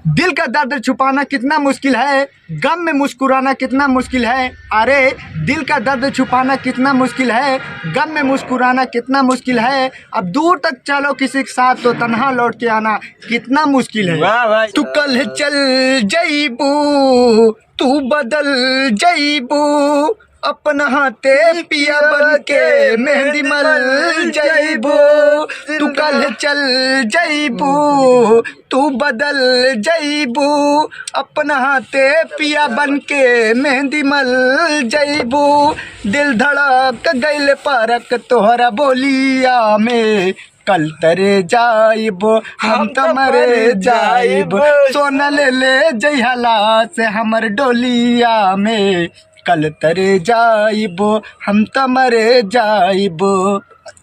दिल का दर्द छुपाना कितना मुश्किल है, गम में मुस्कुराना कितना मुश्किल है। अरे दिल का दर्द छुपाना कितना मुश्किल है, गम में मुस्कुराना कितना मुश्किल है। अब दूर तक चलो किसी के साथ तो तन्हा लौट के आना कितना मुश्किल है। तू कल चल जईबू, तू बदल जईबू, अपना हाथे पिया बन के मेहंदी मल जईबू। तू कल चल जईबू, तू बदल जईबू, अपना हाथे पिया बन के मेहंदी मल जईबू। दिल धड़क गइल परक तोहरा बोलिया में, कल तरे जाइब हम तमरे जाइब। सोना ले जइहला से हमर डोलिया में, कल तरे जाइब हम तमरे जाइब।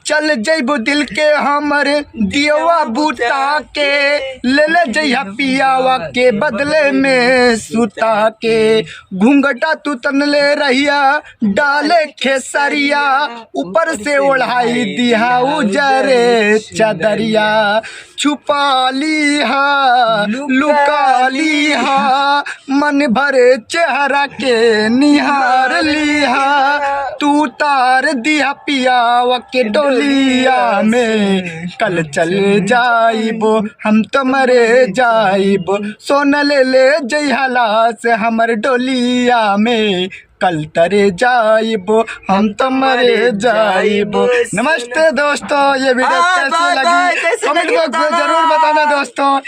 चल जइब दिल के हमरे दियवा बूता के, ले जइहा पियावा के बदले में सुता के। घूंघटा तू तनले रहिया डाले खेसरिया, ऊपर से ओढ़ाई दिया उजरे चदरिया। छुपा लिहा लुका लिहा, मन भरे चेहरा के निहार लिहा। तू तार दिया पियावा के डोलिया में, कल चल जाइबो हम तो मरे जाइबो। सोना ले जइहला से हमर डोलिया में, कल तरे जाइबो हम तो मरे जाइबो। नमस्ते दोस्तों, ये वीडियो कैसी लगी कमेंट बॉक्स में जरूर बताना दोस्तों।